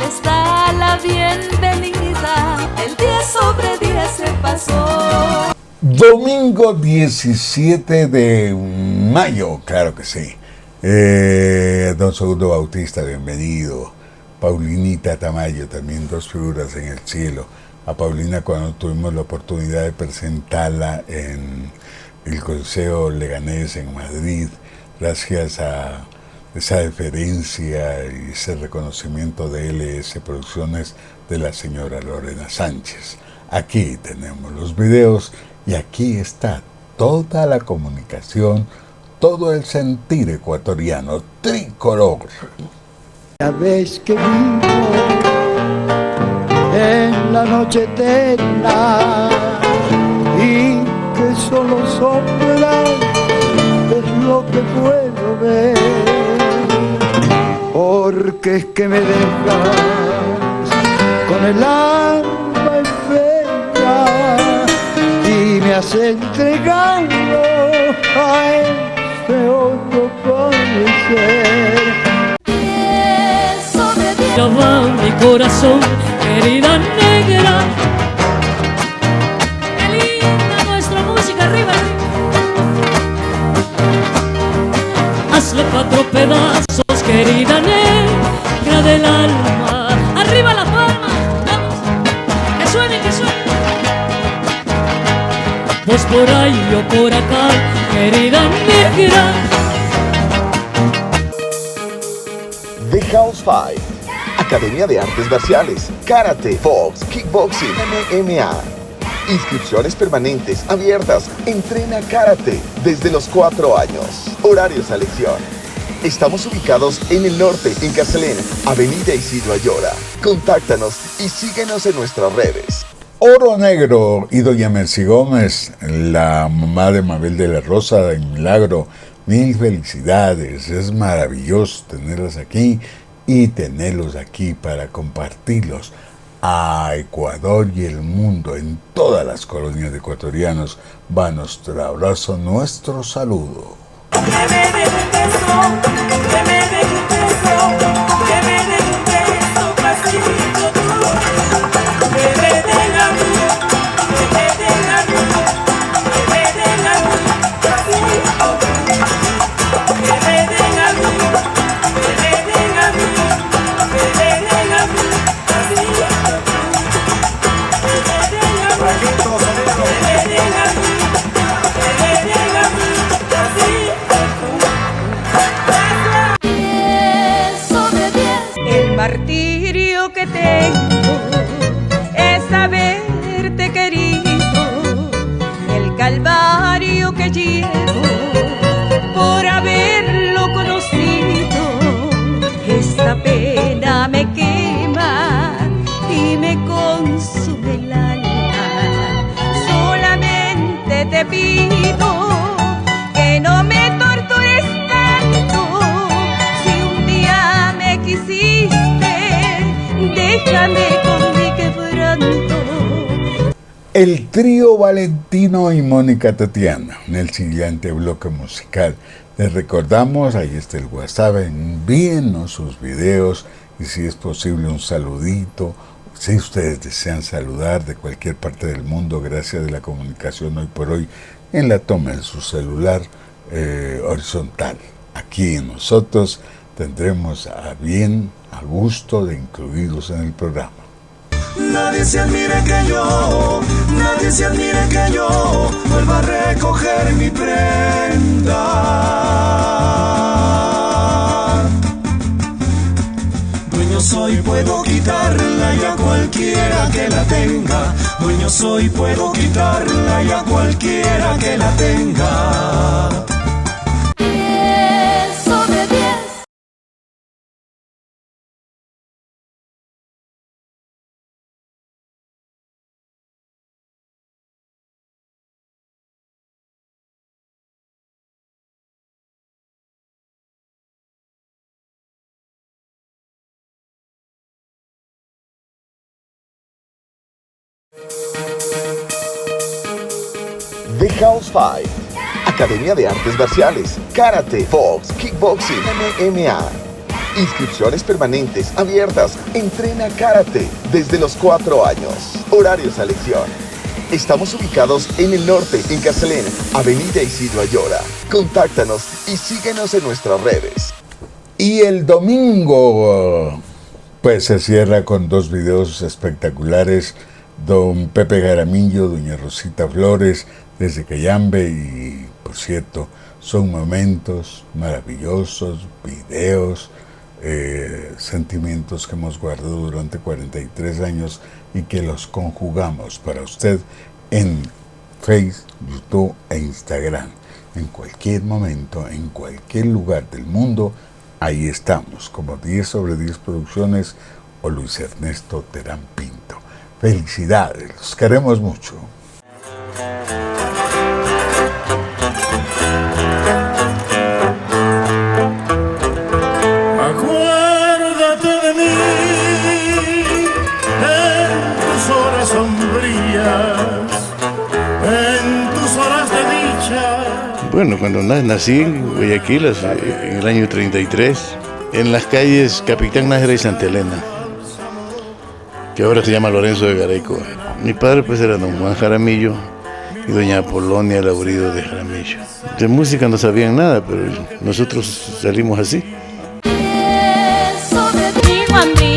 les da la bienvenida. El 10 sobre 10 se pasó. Domingo 17 de mayo, claro que sí. Don Segundo Bautista, bienvenido. Paulinita Tamayo, también dos figuras en el cielo. A Paulina, cuando tuvimos la oportunidad de presentarla en el Coliseo Leganés en Madrid, gracias a esa deferencia y ese reconocimiento de LS Producciones de la señora Lorena Sánchez. Aquí tenemos los videos y aquí está toda la comunicación, todo el sentir ecuatoriano, tricolor. La vez que vivo en la noche eterna y que solo sopla es lo que puedo ver, porque es que me dejas con el alma enferma y me has entregado a este otro padecer. Ya va mi corazón, querida negra. Qué linda nuestra música, arriba, hazle 4 pedazos, querida negra del alma. Arriba la palma, vamos, que suene, que suene. Vos por ahí, yo por acá, querida negra. The House 5, Academia de Artes Marciales, Karate, Box, Kickboxing, MMA. Inscripciones permanentes, abiertas. Entrena Karate desde los 4 años. Horarios a elección. Estamos ubicados en el norte, en Carcelén, Avenida Isidro Ayora. Contáctanos y síguenos en nuestras redes. Oro Negro y doña Mercy Gómez, la mamá de Mabel de la Rosa de Milagro. Mil felicidades, es maravilloso tenerlas aquí y tenerlos aquí para compartirlos a Ecuador y el mundo. En todas las colonias de ecuatorianos va nuestro abrazo, nuestro saludo. Que me den un beso, que me den un beso, que me den un beso, pasito duro. Que me den a mí, que me den a mí, que me den a mí, pasito duro. Que me den a mí, que me den a mí, que me den a mí, pasito duro. Que me den a mí, que me den a mí, que me den a mí, pasito duro. El martirio que tengo es haberte querido, el calvario que llevo por haberlo conocido. Esta pena me quema y me consume el alma. Solamente te pido que no me tortures tanto. Si un día me quisiste, déjame con mi quebranto. El trío Valentino y Mónica Tatiana, en el siguiente bloque musical. Les recordamos, ahí está el WhatsApp, envíennos sus videos y si es posible un saludito. Si ustedes desean saludar de cualquier parte del mundo, gracias a la comunicación hoy por hoy, en la toma de su celular horizontal. Aquí nosotros tendremos a gusto de incluirlos en el programa. Nadie se admire que yo, nadie se admire que yo vuelva a recoger mi prenda. Dueño soy, puedo quitarla y a cualquiera que la tenga. Dueño soy, puedo quitarla y a cualquiera que la tenga. 10 sobre 10. The House 5, Academia de Artes Marciales, Karate, Box, Kickboxing, MMA. Inscripciones permanentes abiertas. Entrena Karate desde los 4 años. Horarios a elección. Estamos ubicados en el norte, en Casalén, Avenida Isidro Ayora. Contáctanos y síguenos en nuestras redes. Y el domingo, pues se cierra con 2 videos espectaculares. Don Pepe Jaramillo, doña Rosita Flores, desde Cayambe. Y, por cierto, son momentos maravillosos, videos, sentimientos que hemos guardado durante 43 años y que los conjugamos para usted en Facebook, YouTube e Instagram. En cualquier momento, en cualquier lugar del mundo, ahí estamos, como 10 sobre 10 Producciones o Luis Ernesto Terán Pinto. Felicidades, los queremos mucho. Acuérdate de mí en tus horas sombrías, en tus horas de dicha. Bueno, cuando nací en Guayaquil, en el año 33, en las calles Capitán Nájera y Santa Elena, que ahora se llama Lorenzo de Gareco. Mi padre pues era don Juan Jaramillo y doña Apolonia Laurido de Jaramillo. De música no sabían nada, pero nosotros salimos así. Eso me dijo a mí.